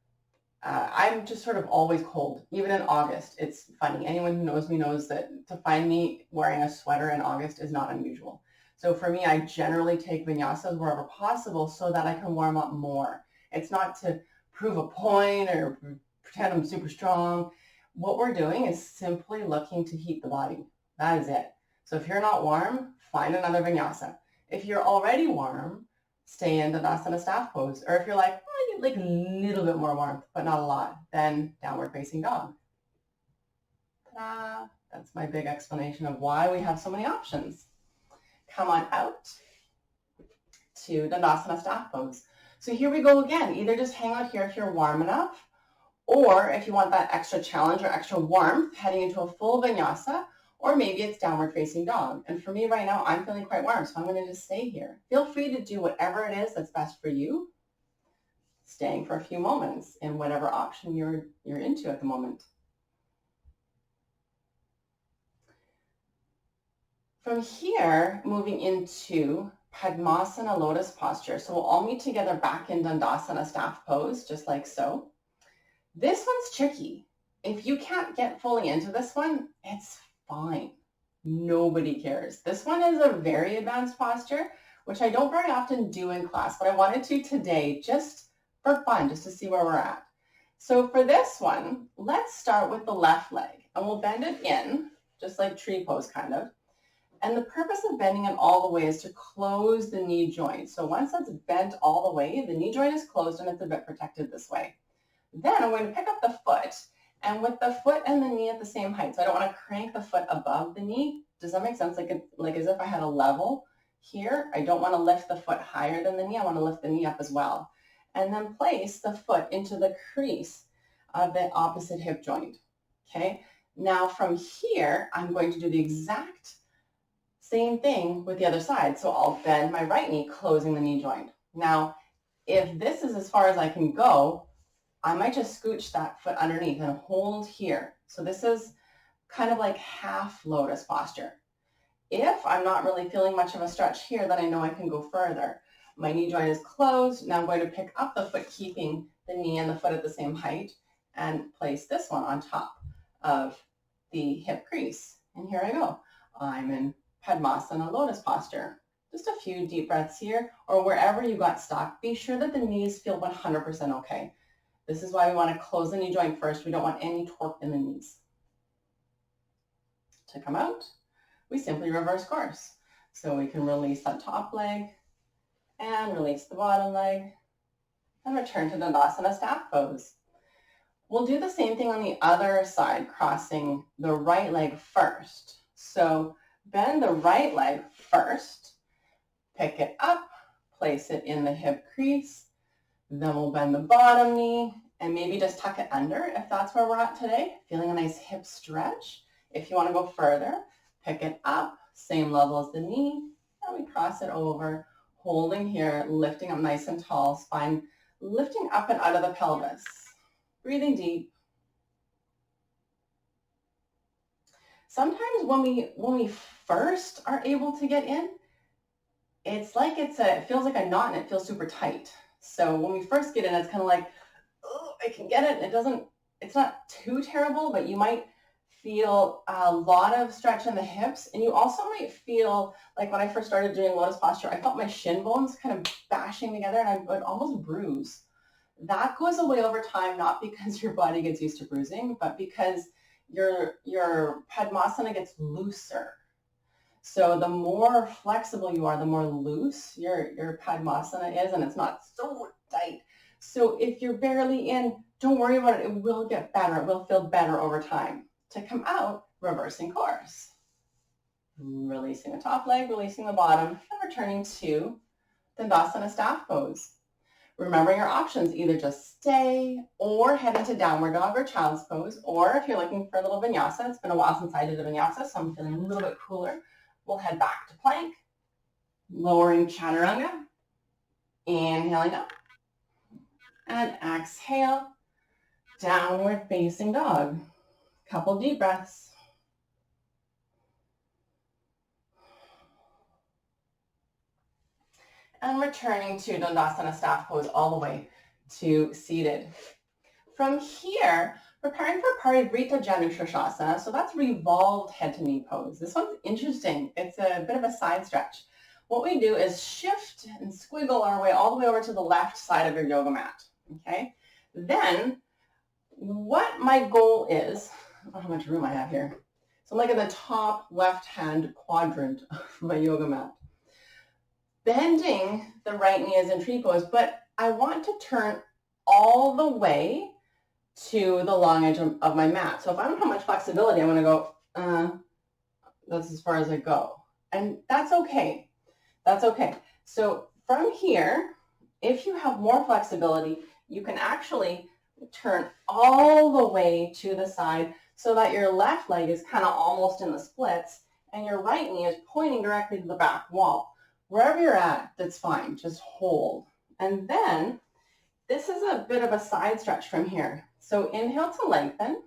I'm just sort of always cold, even in August. It's funny. Anyone who knows me knows that to find me wearing a sweater in August is not unusual. So for me, I generally take vinyasas wherever possible so that I can warm up more. It's not to prove a point or pretend I'm super strong. What we're doing is simply looking to heat the body. That is it. So if you're not warm, find another vinyasa. If you're already warm, stay in Dandasana staff pose. Or if you're like, I need like a little bit more warmth, but not a lot, then downward facing dog. Ta-da! That's my big explanation of why we have so many options. Come on out to Dandasana staff pose. So here we go again. Either just hang out here if you're warm enough, or if you want that extra challenge or extra warmth, heading into a full vinyasa, or maybe it's downward facing dog. And for me right now, I'm feeling quite warm, so I'm going to just stay here. Feel free to do whatever it is that's best for you, staying for a few moments in whatever option you're into at the moment. From here, moving into Padmasana lotus posture. So we'll all meet together back in Dandasana staff pose, just like so. This one's tricky. If you can't get fully into this one, it's fine. Nobody cares. This one is a very advanced posture, which I don't very often do in class, but I wanted to today just for fun, just to see where we're at. So for this one, let's start with the left leg, and we'll bend it in just like tree pose kind of. And the purpose of bending it all the way is to close the knee joint. So once that's bent all the way, the knee joint is closed and it's a bit protected this way. Then I'm going to pick up the foot, and with the foot and the knee at the same height. So I don't want to crank the foot above the knee. Does that make sense? Like as if I had a level here. I don't want to lift the foot higher than the knee. I want to lift the knee up as well. And then place the foot into the crease of the opposite hip joint. Okay. Now from here, I'm going to do the exact same thing with the other side. So I'll bend my right knee, closing the knee joint. Now, if this is as far as I can go, I might just scooch that foot underneath and hold here. So this is kind of like half lotus posture. If I'm not really feeling much of a stretch here, then I know I can go further. My knee joint is closed. Now I'm going to pick up the foot, keeping the knee and the foot at the same height, and place this one on top of the hip crease. And here I go. I'm in Padmasana lotus posture. Just a few deep breaths here, or wherever you got stuck. Be sure that the knees feel 100% okay. This is why we want to close the knee joint first. We don't want any torque in the knees. To come out, we simply reverse course. So we can release that top leg and release the bottom leg and return to Dandasana staff pose. We'll do the same thing on the other side, crossing the right leg first. So bend the right leg first, pick it up, place it in the hip crease. Then we'll bend the bottom knee and maybe just tuck it under if that's where we're at today. Feeling a nice hip stretch. If you want to go further, pick it up, same level as the knee, and we cross it over, holding here, lifting up nice and tall, spine lifting up and out of the pelvis. Breathing deep. Sometimes when we first are able to get in, it's like it feels like a knot and it feels super tight. So when we first get in, it's kind of like, oh, I can get it. It's not too terrible, but you might feel a lot of stretch in the hips. And you also might feel like when I first started doing lotus posture, I felt my shin bones kind of bashing together and I would almost bruise. That goes away over time, not because your body gets used to bruising, but because your Padmasana gets looser. So the more flexible you are, the more loose your Padmasana is, and it's not so tight. So if you're barely in, don't worry about it. It will get better. It will feel better over time. To come out, reversing course. Releasing the top leg, releasing the bottom, and returning to Dandasana staff pose. Remember your options, either just stay or head into downward dog or child's pose, or if you're looking for a little vinyasa, it's been a while since I did a vinyasa, so I'm feeling a little bit cooler. We'll head back to plank, lowering chaturanga, inhaling up, and exhale, downward facing dog. Couple deep breaths. And returning to Dandasana staff pose all the way to seated. From here, preparing for Parivrita Janushirshasana, so that's revolved head to knee pose. This one's interesting. It's a bit of a side stretch. What we do is shift and squiggle our way all the way over to the left side of your yoga mat, okay? Then what my goal is, I don't know how much room I have here. So I'm like in the top left-hand quadrant of my yoga mat. Bending the right knee is in tree pose, but I want to turn all the way to the long edge of my mat. So if I don't have much flexibility, I'm going to go, that's as far as I go. And that's okay. That's okay. So from here, if you have more flexibility, you can actually turn all the way to the side so that your left leg is kind of almost in the splits and your right knee is pointing directly to the back wall. Wherever you're at, that's fine. Just hold. And then this is a bit of a side stretch from here. So inhale to lengthen.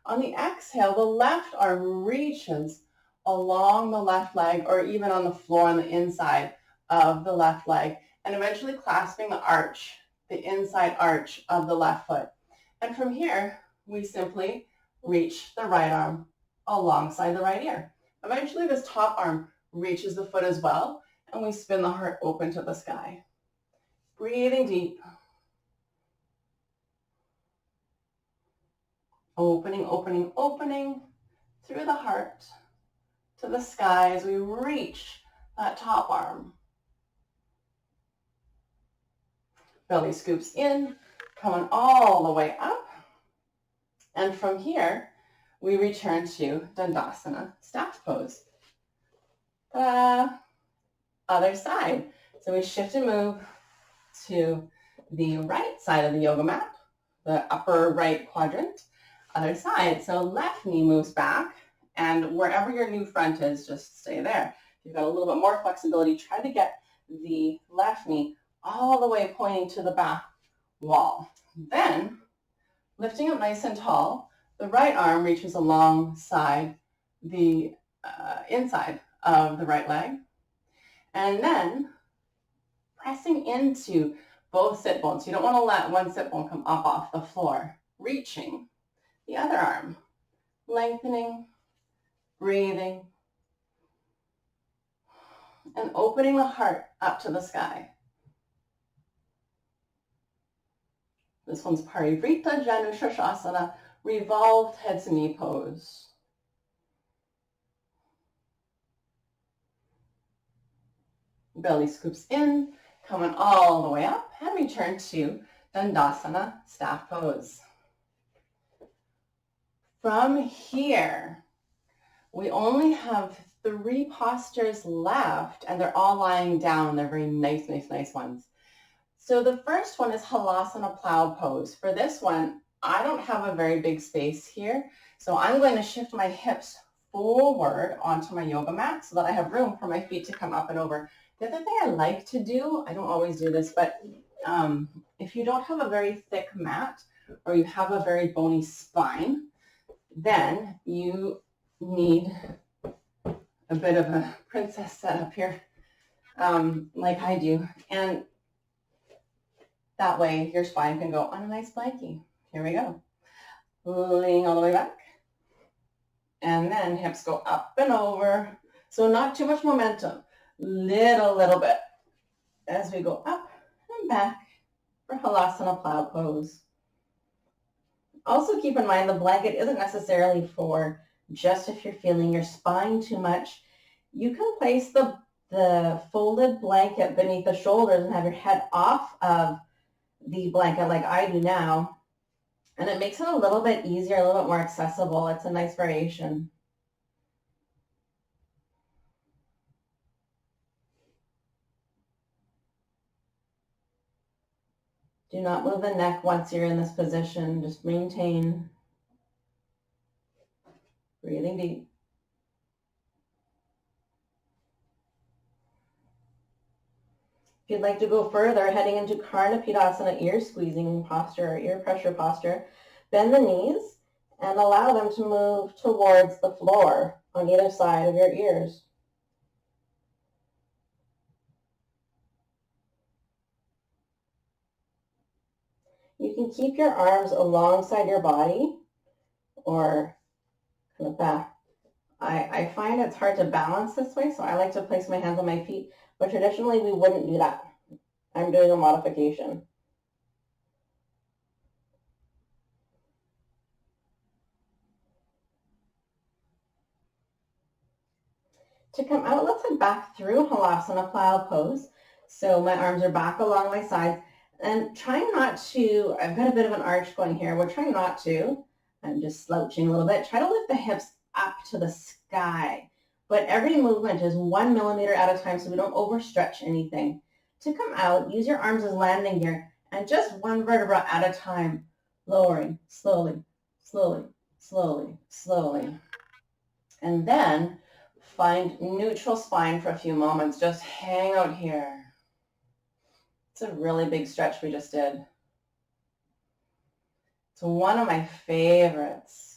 On the exhale, the left arm reaches along the left leg or even on the floor on the inside of the left leg and eventually clasping the arch, the inside arch of the left foot. And from here, we simply reach the right arm alongside the right ear. Eventually, this top arm reaches the foot as well, and we spin the heart open to the sky. Breathing deep. Opening, opening, opening through the heart to the sky as we reach that top arm. Belly scoops in, coming all the way up. And from here, we return to Dandasana, staff pose. Ta-da! Other side. So we shift and move to the right side of the yoga mat, the upper right quadrant. Other side. So left knee moves back, and wherever your new front is, just stay there. If you've got a little bit more flexibility, try to get the left knee all the way pointing to the back wall. Then, lifting up nice and tall, the right arm reaches alongside the inside of the right leg. And then, pressing into both sit bones. You don't want to let one sit bone come up off the floor. Reaching the other arm, lengthening, breathing, and opening the heart up to the sky. This one's Parivrita Janu Shirshasana, revolved head to knee pose. Belly scoops in, coming all the way up, and return to Dandasana, staff pose. From here, we only have 3 postures left, and they're all lying down. They're very nice ones. So the first one is Halasana plow pose. For this one, I don't have a very big space here, so I'm going to shift my hips forward onto my yoga mat so that I have room for my feet to come up and over. The other thing I like to do, I don't always do this, but if you don't have a very thick mat or you have a very bony spine, then you need a bit of a princess setup here, like I do. And that way your spine can go on a nice blankie. Here we go. Leaning all the way back. And then hips go up and over. So not too much momentum. Little bit as we go up and back for Halasana plow pose. Also keep in mind the blanket isn't necessarily for just if you're feeling your spine too much. You can place the folded blanket beneath the shoulders and have your head off of the blanket like I do now. And it makes it a little bit easier, a little bit more accessible. It's a nice variation. Do not move the neck once you're in this position. Just maintain. Breathing deep. If you'd like to go further, heading into Karnapidasana, ear squeezing posture or ear pressure posture, bend the knees and allow them to move towards the floor on either side of your ears. You can keep your arms alongside your body or kind of back. I find it's hard to balance this way, so I like to place my hands on my feet, but traditionally we wouldn't do that. I'm doing a modification. To come out, let's head back through Halasana plow pose. So my arms are back along my sides, and trying not to, I've got a bit of an arch going here. We're trying not to, I'm just slouching a little bit. Try to lift the hips up to the sky. But every movement is 1 millimeter at a time so we don't overstretch anything. To come out, use your arms as landing gear and just one vertebra at a time, lowering slowly, slowly, slowly, slowly. And then find neutral spine for a few moments. Just hang out here. It's a really big stretch we just did. It's one of my favorites.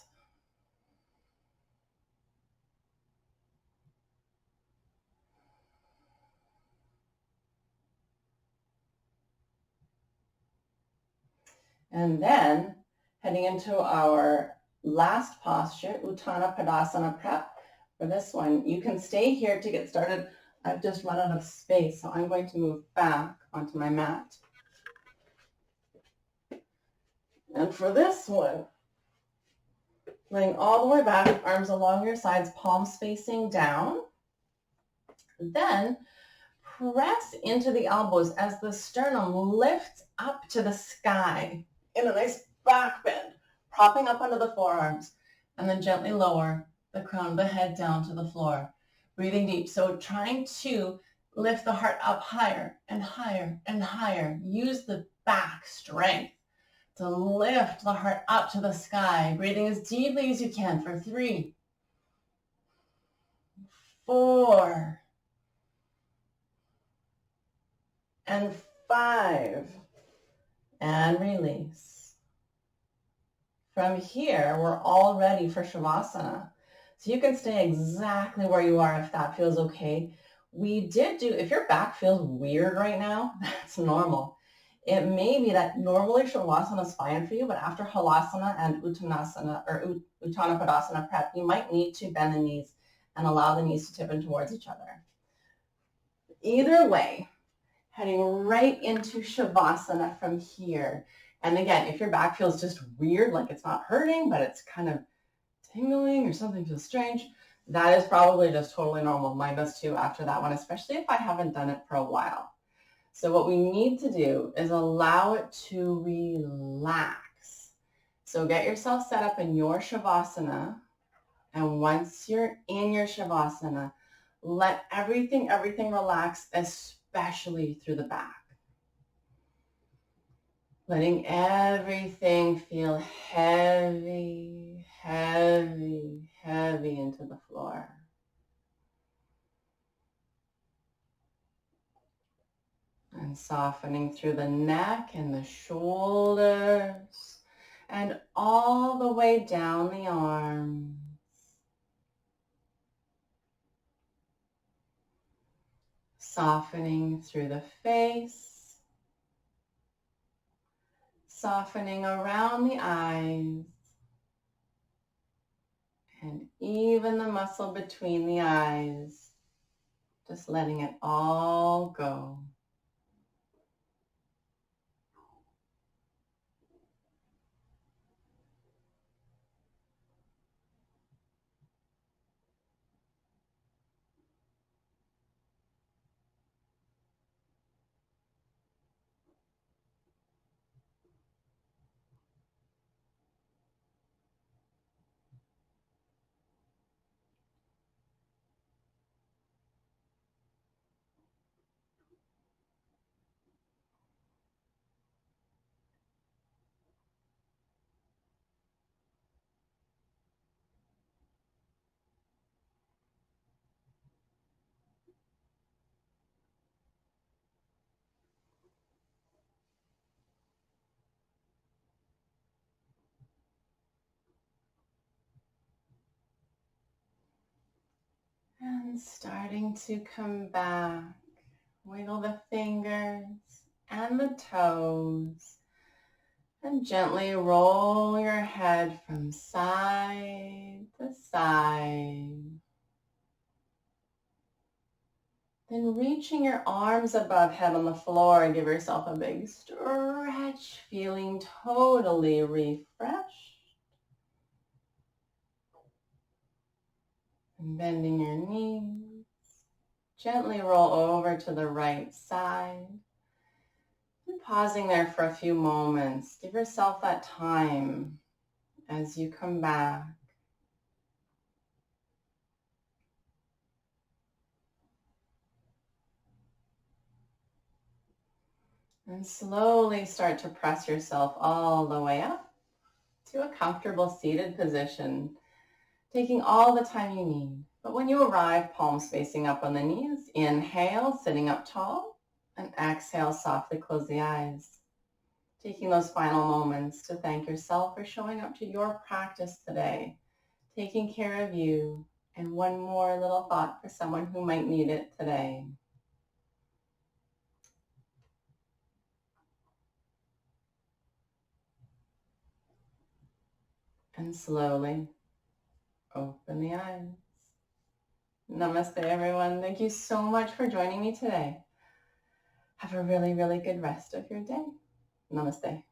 And then heading into our last posture, Uttana Padasana prep. For this one, you can stay here to get started. I've just run out of space, so I'm going to move back onto my mat. And for this one, Laying all the way back, arms along your sides, palms facing down. Then press into the elbows as the sternum lifts up to the sky in a nice back bend, propping up under the forearms, and then gently lower the crown of the head down to the floor. Breathing deep. So trying to lift the heart up higher and higher and higher. Use the back strength to lift the heart up to the sky. Breathing as deeply as you can for 3, 4, and 5. And release. From here, we're all ready for Shavasana. So you can stay exactly where you are if that feels okay. If your back feels weird right now, that's normal. It may be that normally Shavasana is fine for you, but after Halasana and Uttanasana or Uttanapadasana prep, you might need to bend the knees and allow the knees to tip in towards each other. Either way, heading right into Shavasana from here. And again, if your back feels just weird, like it's not hurting, but it's kind of tingling or something feels strange, that is probably just totally normal. Mine does too after that one, especially if I haven't done it for a while. So what we need to do is allow it to relax. So get yourself set up in your Shavasana. And once you're in your Shavasana, let everything relax, especially through the back. Letting everything feel heavy, heavy, heavy into the floor. And softening through the neck and the shoulders and all the way down the arms. Softening through the face. Softening around the eyes. And even the muscle between the eyes. Just letting it all go. And starting to come back. Wiggle the fingers and the toes. And gently roll your head from side to side. Then reaching your arms above head on the floor and give yourself a big stretch, feeling totally refreshed. And bending your knees. Gently roll over to the right side. And pausing there for a few moments. Give yourself that time as you come back. And slowly start to press yourself all the way up to a comfortable seated position, taking all the time you need. But when you arrive, palms facing up on the knees, inhale, sitting up tall, and exhale, softly close the eyes. Taking those final moments to thank yourself for showing up to your practice today, taking care of you, and one more little thought for someone who might need it today. And slowly open the eyes. Namaste, everyone. Thank you so much for joining me today. Have a really, really good rest of your day. Namaste.